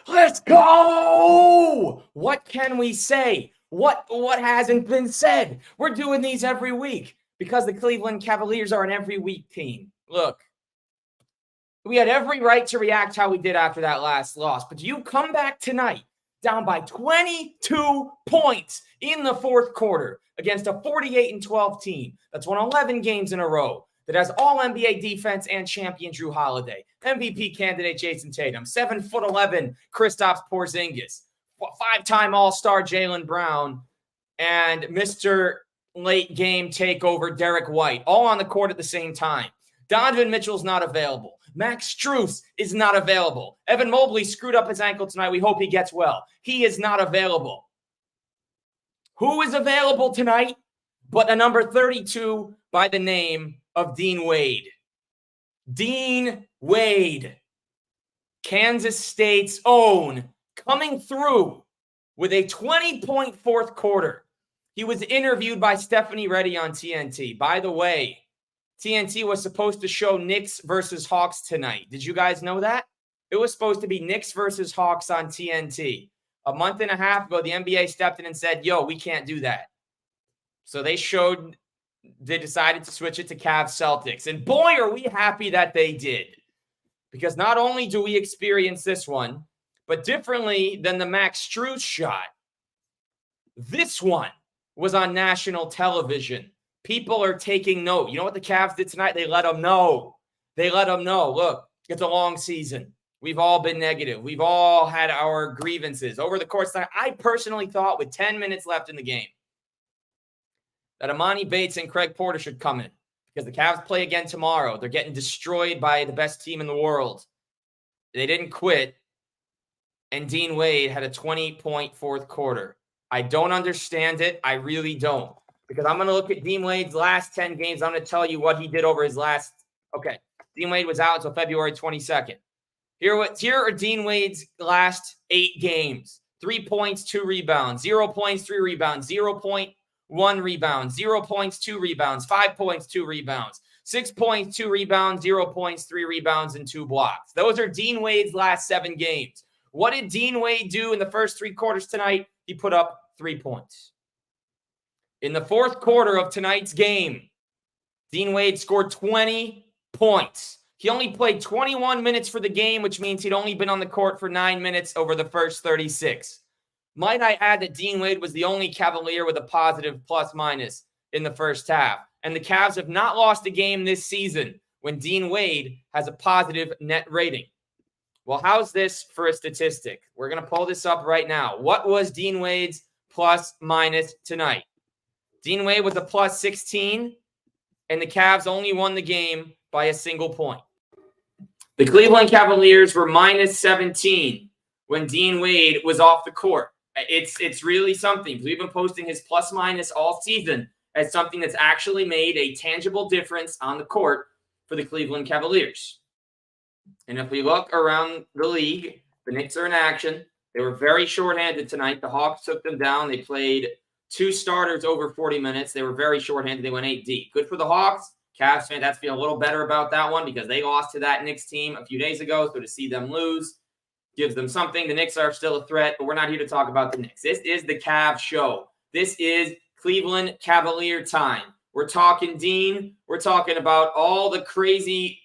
Let's go! What can we say? What hasn't been said? We're doing these every week because the Cleveland Cavaliers are an every week team. Look, we had every right to react how we did after that last loss, but you come back tonight down by 22 points in the fourth quarter against a 48-12 team that's won 11 games in a row, that has all NBA defense and champion Drew Holiday, MVP candidate Jason Tatum, 7'11" Kristaps Porzingis, five-time All-Star Jaylen Brown, and Mr. Late Game Takeover Derek White, all on the court at the same time. Donovan Mitchell's not available. Max Strus is not available. Evan Mobley screwed up his ankle tonight. We hope he gets well. He is not available. Who is available tonight but a number 32 by the name of Dean Wade? Dean Wade, Kansas State's own, coming through with a 20-point fourth quarter. He was interviewed by Stephanie Reddy on TNT. By the way, TNT was supposed to show Knicks versus Hawks tonight. Did you guys know that? It was supposed to be Knicks versus Hawks on TNT. A month and a half ago, the NBA stepped in and said, yo, we can't do that. So they decided to switch it to Cavs Celtics. And boy, are we happy that they did. Because not only do we experience this one, but differently than the Max Strus shot, this one was on national television. People are taking note. You know what the Cavs did tonight? They let them know. Look, it's a long season. We've all been negative. We've all had our grievances. Over the course of time, I personally thought with 10 minutes left in the game that Amani Bates and Craig Porter should come in because the Cavs play again tomorrow. They're getting destroyed by the best team in the world. They didn't quit, and Dean Wade had a 20-point fourth quarter. I don't understand it. I really don't. Because I'm going to look at Dean Wade's last 10 games. I'm going to tell you what he did over his last. Okay. Dean Wade was out until February 22nd. Here are Dean Wade's last 8 games. 3 points, 2 rebounds, 0 points, 3 rebounds, 0.1 rebounds, 0 points, 2 rebounds, 5 points, 2 rebounds, 6 points, 2 rebounds, 0 points, 3 rebounds, and 2 blocks. Those are Dean Wade's last 7 games. What did Dean Wade do in the first 3 quarters tonight? He put up 3 points. In the fourth quarter of tonight's game, Dean Wade scored 20 points. He only played 21 minutes for the game, which means he'd only been on the court for 9 minutes over the first 36. Might I add that Dean Wade was the only Cavalier with a positive plus-minus in the first half. And the Cavs have not lost a game this season when Dean Wade has a positive net rating. Well, how's this for a statistic? We're going to pull this up right now. What was Dean Wade's plus-minus tonight? Dean Wade was a plus 16, and the Cavs only won the game by a single point. The Cleveland Cavaliers were minus 17 when Dean Wade was off the court. It's really something. We've been posting his plus-minus all season as something that's actually made a tangible difference on the court for the Cleveland Cavaliers. And if we look around the league, the Knicks are in action. They were very shorthanded tonight. The Hawks took them down. They played 2 starters over 40 minutes. They were very shorthanded. They went 8 deep. Good for the Hawks. Cavs fan, that's feeling a little better about that one because they lost to that Knicks team a few days ago. So to see them lose gives them something. The Knicks are still a threat, but we're not here to talk about the Knicks. This is the Cavs show. This is Cleveland Cavalier time. We're talking Dean. We're talking about all the crazy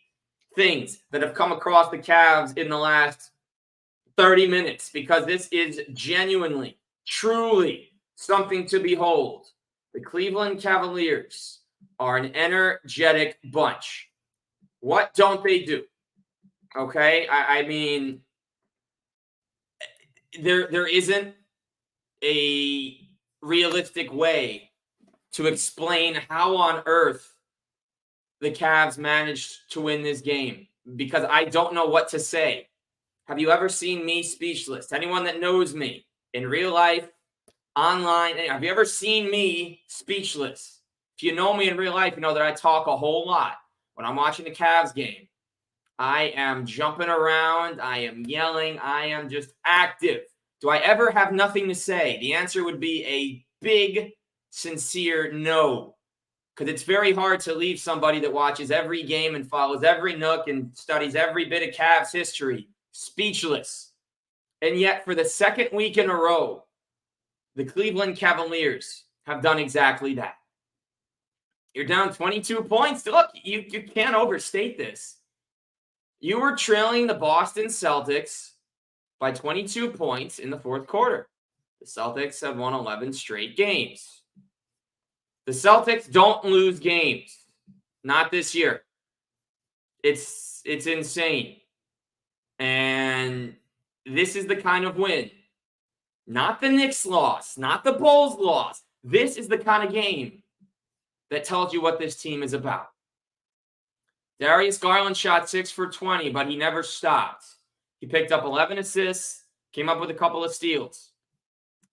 things that have come across the Cavs in the last 30 minutes because this is genuinely, truly something to behold. The Cleveland Cavaliers are an energetic bunch. What don't they do? Okay, I mean, there isn't a realistic way to explain how on earth the Cavs managed to win this game because I don't know what to say. Have you ever seen me speechless? Anyone that knows me in real life, online, have you ever seen me speechless? If you know me in real life, you know that I talk a whole lot. When I'm watching the Cavs game, I am jumping around. I am yelling. I am just active. Do I ever have nothing to say? The answer would be a big, sincere no. Because it's very hard to leave somebody that watches every game and follows every nook and studies every bit of Cavs history speechless. And yet, for the second week in a row, the Cleveland Cavaliers have done exactly that. You're down 22 points. Look, you can't overstate this. You were trailing the Boston Celtics by 22 points in the fourth quarter. The Celtics have won 11 straight games. The Celtics don't lose games. Not this year. It's insane. And this is the kind of win. Not the Knicks loss, not the Bulls loss. This is the kind of game that tells you what this team is about. Darius Garland shot 6 for 20, but he never stopped. He picked up 11 assists, came up with a couple of steals.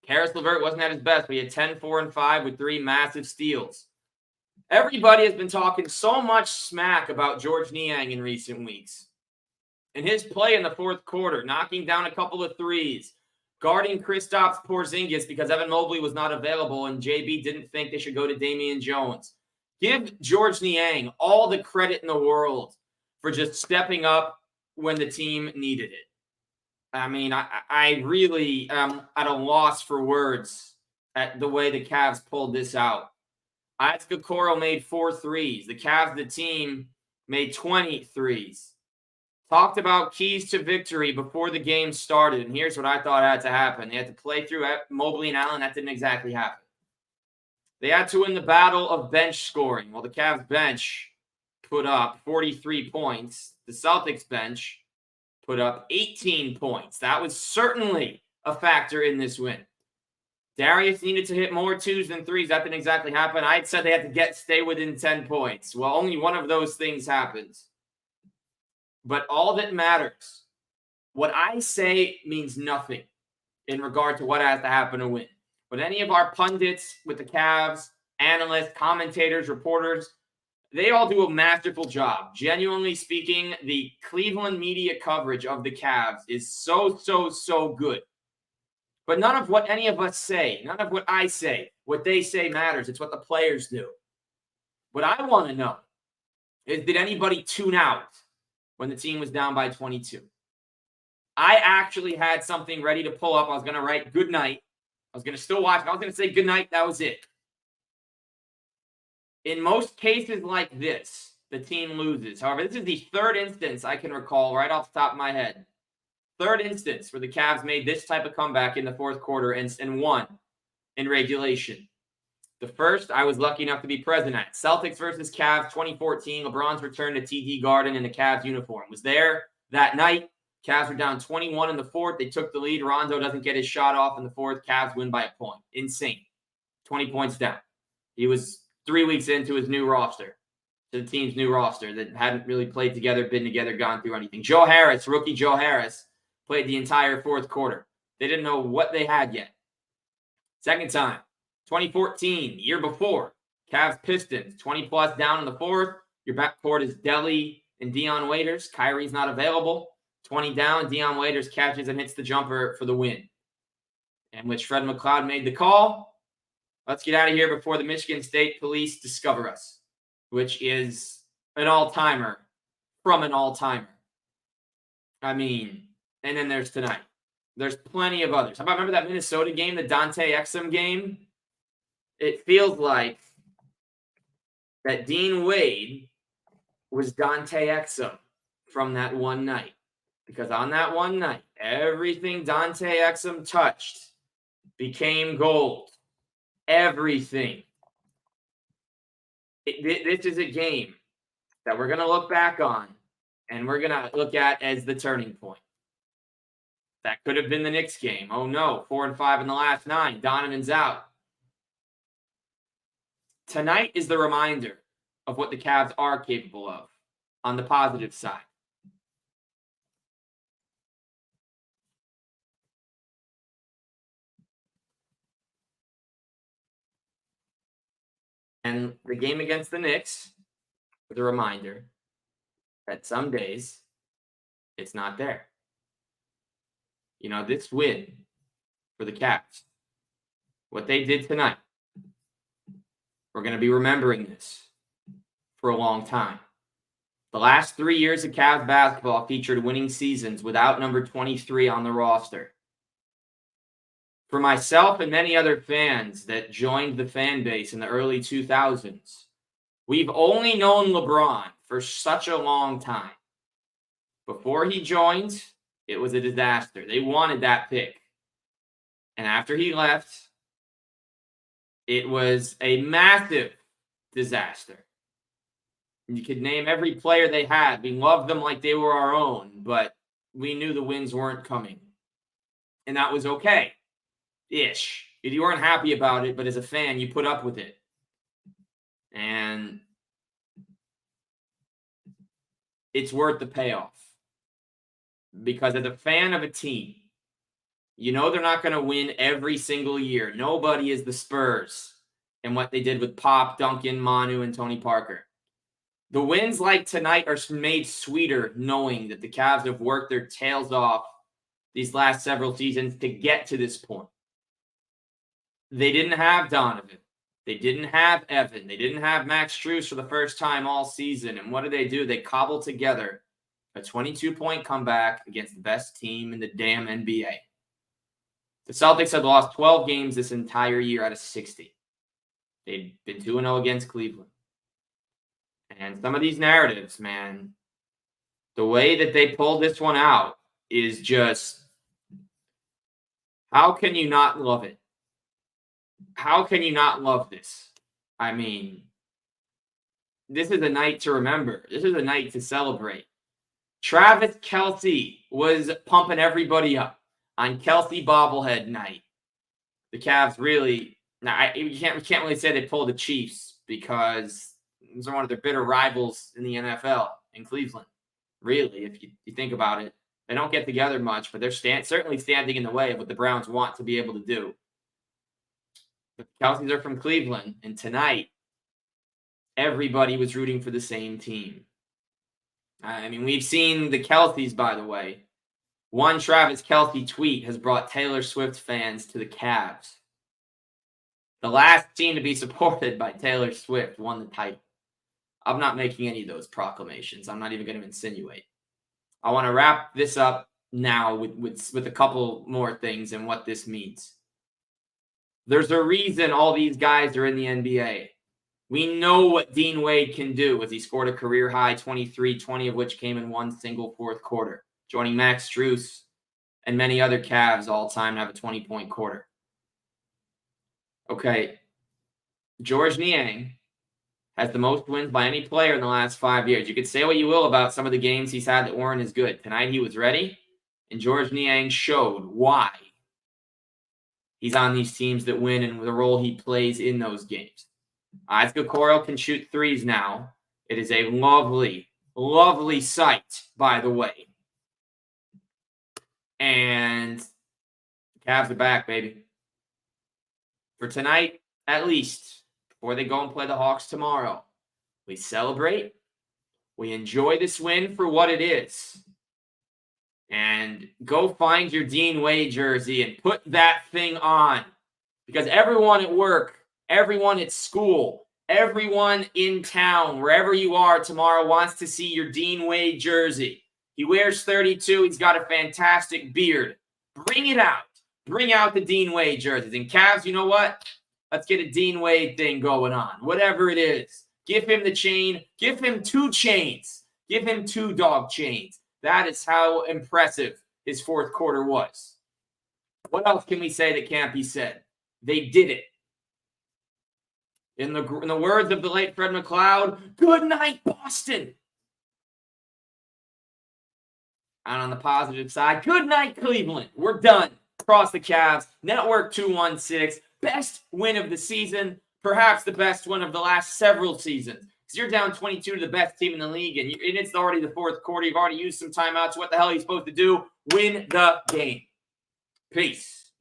Karis LeVert wasn't at his best, but he had 10, 4, and 5 with 3 massive steals. Everybody has been talking so much smack about George Niang in recent weeks. And his play in the fourth quarter, knocking down a couple of threes, guarding Kristaps Porzingis because Evan Mobley was not available and JB didn't think they should go to Damian Jones. Give George Niang all the credit in the world for just stepping up when the team needed it. I mean, I really am at a loss for words at the way the Cavs pulled this out. Isaac Okoro made 4 threes. The Cavs, the team, made 20 threes. Talked about keys to victory before the game started, and here's what I thought had to happen. They had to play through Mobley and Allen. That didn't exactly happen. They had to win the battle of bench scoring. Well, the Cavs bench put up 43 points. The Celtics bench put up 18 points. That was certainly a factor in this win. Darius needed to hit more 2s than 3s. That didn't exactly happen. I had said they had to stay within 10 points. Well, only one of those things happens. But all that matters, what I say means nothing in regard to what has to happen to win. But any of our pundits with the Cavs, analysts, commentators, reporters, they all do a masterful job. Genuinely speaking, the Cleveland media coverage of the Cavs is so good. But none of what any of us say, none of what I say, what they say matters. It's what the players do. What I want to know is, did anybody tune out when the team was down by 22? I actually had something ready to pull up. I was going to write good night. I was going to still watch. I was going to say good night. That was it. In most cases like this, the team loses. However, this is the third instance I can recall right off the top of my head. Third instance where the Cavs made this type of comeback in the fourth quarter and won in regulation. The first, I was lucky enough to be present at. Celtics versus Cavs 2014. LeBron's return to TD Garden in a Cavs uniform. Was there that night. Cavs were down 21 in the fourth. They took the lead. Rondo doesn't get his shot off in the fourth. Cavs win by a point. Insane. 20 points down. He was 3 weeks into his new roster. To the team's new roster that hadn't really played together, been together, gone through anything. Joe Harris, rookie Joe Harris, played the entire fourth quarter. They didn't know what they had yet. Second time, 2014, year before, Cavs Pistons, 20-plus down in the fourth. Your backcourt is Delly and Dion Waiters. Kyrie's not available. 20 down, Dion Waiters catches and hits the jumper for the win. And which Fred McLeod made the call. Let's get out of here before the Michigan State Police discover us, which is an all-timer from an all-timer. I mean, and then there's tonight. There's plenty of others. How about remember that Minnesota game, the Dante Exum game? It feels like that Dean Wade was Dante Exum from that one night. Because on that one night, everything Dante Exum touched became gold. Everything. This is a game that we're going to look back on and we're going to look at as the turning point. That could have been the Knicks game. Oh no, 4 and 5 in the last 9. Donovan's out. Tonight is the reminder of what the Cavs are capable of on the positive side. And the game against the Knicks was a reminder that some days it's not there. You know, this win for the Cavs, what they did tonight, we're going to be remembering this for a long time. The last 3 years of Cavs basketball featured winning seasons without number 23 on the roster. For myself and many other fans that joined the fan base in the early 2000s, we've only known LeBron for such a long time. Before he joined, it was a disaster. They wanted that pick. And after he left, it was a massive disaster. You could name every player they had. We loved them like they were our own, but we knew the wins weren't coming. And that was okay. Ish. If you weren't happy about it, but as a fan, you put up with it. And it's worth the payoff. Because as a fan of a team, you know they're not going to win every single year. Nobody is the Spurs and what they did with Pop, Duncan, Manu, and Tony Parker. The wins like tonight are made sweeter knowing that the Cavs have worked their tails off these last several seasons to get to this point. They didn't have Donovan. They didn't have Evan. They didn't have Max Strus for the first time all season. And what do? They cobbled together a 22-point comeback against the best team in the damn NBA. The Celtics had lost 12 games this entire year out of 60. They'd been 2-0 against Cleveland. And some of these narratives, man, the way that they pulled this one out is just, how can you not love it? How can you not love this? I mean, this is a night to remember. This is a night to celebrate. Travis Kelce was pumping everybody up on Kelce bobblehead night. The Cavs really, we can't really say they pulled the Chiefs because these are one of their bitter rivals in the NFL in Cleveland. Really, if you think about it, they don't get together much, but they're certainly standing in the way of what the Browns want to be able to do. But the Kelces are from Cleveland, and tonight, everybody was rooting for the same team. I mean, we've seen the Kelces, by the way. One Travis Kelce tweet has brought Taylor Swift fans to the Cavs. The last team to be supported by Taylor Swift won the title. I'm not making any of those proclamations. I'm not even going to insinuate. I want to wrap this up now with a couple more things and what this means. There's a reason all these guys are in the NBA. We know what Dean Wade can do as he scored a career-high 23, 20 of which came in one single fourth quarter, joining Max Strus and many other Cavs all-time to have a 20-point quarter. Okay, Georges Niang has the most wins by any player in the last 5 years. You could say what you will about some of the games he's had that weren't as good. Tonight he was ready, and Georges Niang showed why he's on these teams that win and the role he plays in those games. Isaac Okoro can shoot threes now. It is a lovely, lovely sight, by the way. And the Cavs are back, baby. For tonight, at least, before they go and play the Hawks tomorrow, we celebrate. We enjoy this win for what it is. And go find your Dean Wade jersey and put that thing on. Because everyone at work, everyone at school, everyone in town, wherever you are tomorrow wants to see your Dean Wade jersey. He wears 32. He's got a fantastic beard. Bring it out. Bring out the Dean Wade jerseys. And Cavs, you know what? Let's get a Dean Wade thing going on. Whatever it is. Give him the chain. Give him 2 chains. Give him 2 dog chains. That is how impressive his fourth quarter was. What else can we say that can't be said? They did it. In the words of the late Fred McLeod, good night, Boston. And on the positive side, good night, Cleveland. We're done. Across the Cavs. Network 216. Best win of the season. Perhaps the best one of the last several seasons. Because you're down 22 to the best team in the league, and it's already the fourth quarter. You've already used some timeouts. What the hell are you supposed to do? Win the game. Peace.